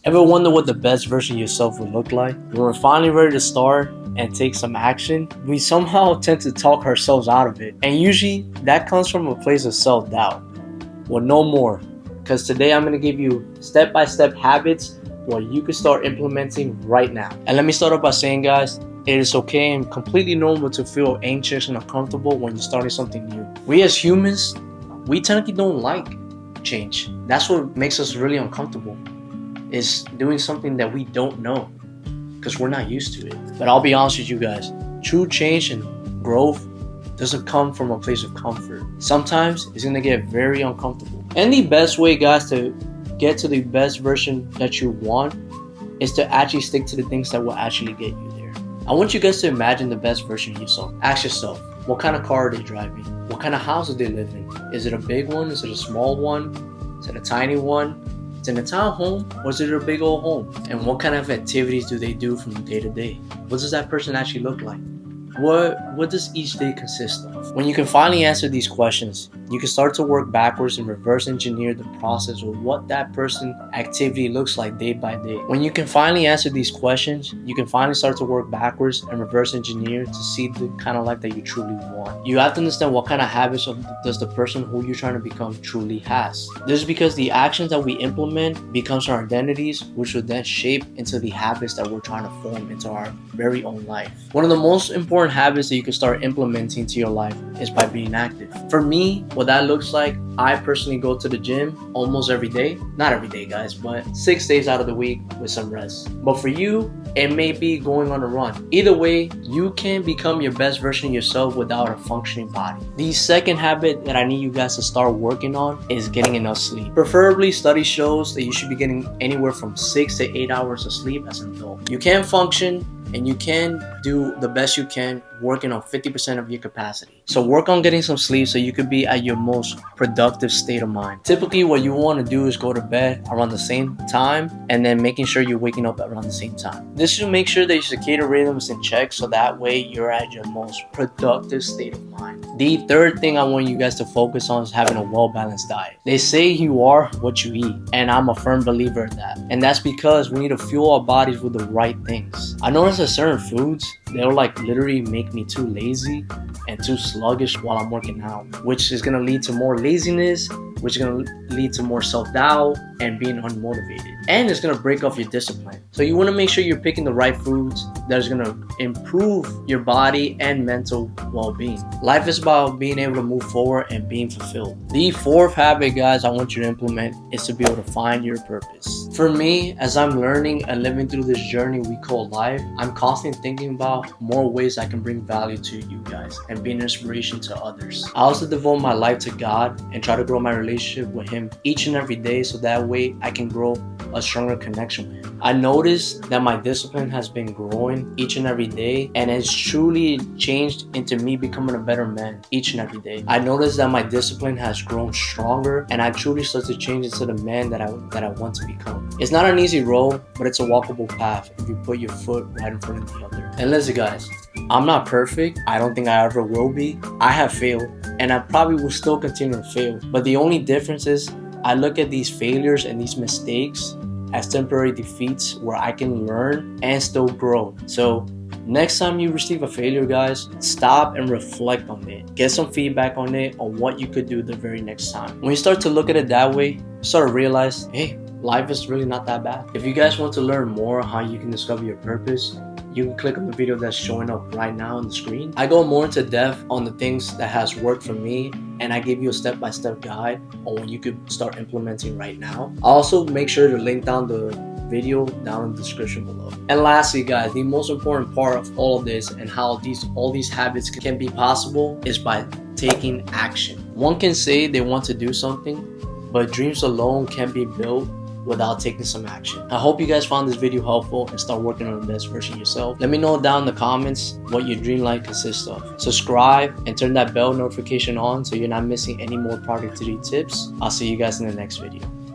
Ever wonder what the best version of yourself would look like? When we're finally ready to start and take some action, we somehow tend to talk ourselves out of it. And usually that comes from a place of self-doubt. Well, no more. Because today I'm going to give you step-by-step habits what you can start implementing right now. And let me start off by saying, guys, it is okay and completely normal to feel anxious and uncomfortable when you're starting something new. We as humans, we technically don't like change. That's what makes us really uncomfortable, is doing something that we don't know because we're not used to it. But I'll be honest with you guys, true change and growth doesn't come from a place of comfort. Sometimes it's gonna get very uncomfortable. And the best way, guys, to get to the best version that you want is to actually stick to the things that will actually get you there. I want you guys to imagine the best version of yourself. Ask yourself, what kind of car are they driving? What kind of house do they live in? Is it a big one? Is it a small one? Is it a tiny one? Is it a townhome or is it a big old home? And what kind of activities do they do from day to day? What does that person actually look like? What does each day consist of? When you can finally answer these questions, you can start to work backwards and reverse engineer the process of what that person activity looks like day by day. When you can finally answer these questions, you can finally start to work backwards and reverse engineer to see the kind of life that you truly want. You have to understand what kind of habits does the person who you're trying to become truly has. This is because the actions that we implement becomes our identities, which will then shape into the habits that we're trying to form into our very own life. One of the most important habits that you can start implementing to your life is by being active. For me, what that looks like, I personally go to the gym almost every day. Not every day, guys, but 6 days out of the week with some rest. But for you, it may be going on a run. Either way, you can become your best version of yourself without a functioning body. The second habit that I need you guys to start working on is getting enough sleep. Preferably, study shows that you should be getting anywhere from 6 to 8 hours of sleep as an adult. You can function and you can do the best you can working on 50% of your capacity. So work on getting some sleep so you could be at your most productive state of mind. Typically, what you want to do is go to bed around the same time and then making sure you're waking up around the same time. This should make sure that your circadian rhythm is in check so that way you're at your most productive state of mind. The third thing I want you guys to focus on is having a well-balanced diet. They say you are what you eat, and I'm a firm believer in that. And that's because we need to fuel our bodies with the right things. I noticed that certain foods, they'll like literally make me too lazy and too sluggish while I'm working out, which is gonna lead to more laziness, which is gonna lead to more self-doubt and being unmotivated. And it's gonna break off your discipline. So you wanna make sure you're picking the right foods that is gonna improve your body and mental well-being. Life is about being able to move forward and being fulfilled. The fourth habit, guys, I want you to implement is to be able to find your purpose. For me, as I'm learning and living through this journey we call life, I'm constantly thinking about more ways I can bring value to you guys and be an inspiration to others. I also devote my life to God and try to grow my relationship with Him each and every day so that way I can grow a stronger connection with Him. I noticed that my discipline has been growing each and every day and has truly changed into me becoming a better man each and every day. I noticed that my discipline has grown stronger and I truly start to change into the man that I want to become. It's not an easy road, but it's a walkable path if you put your foot right in front of the other. And listen, guys, I'm not perfect. I don't think I ever will be. I have failed and I probably will still continue to fail. But the only difference is I look at these failures and these mistakes as temporary defeats where I can learn and still grow. So next time you receive a failure, guys, stop and reflect on it. Get some feedback on it on what you could do the very next time. When you start to look at it that way, you start to realize, hey, life is really not that bad. If you guys want to learn more how you can discover your purpose, you can click on the video that's showing up right now on the screen. I go more into depth on the things that has worked for me and I give you a step-by-step guide on what you could start implementing right now. I'll also make sure to link down the video down in the description below. And lastly, guys, the most important part of all of this and how all these habits can be possible is by taking action. One can say they want to do something, but dreams alone can't be built without taking some action. I hope you guys found this video helpful and start working on the best version of yourself. Let me know down in the comments what your dream life consists of. Subscribe and turn that bell notification on so you're not missing any more productivity tips. I'll see you guys in the next video.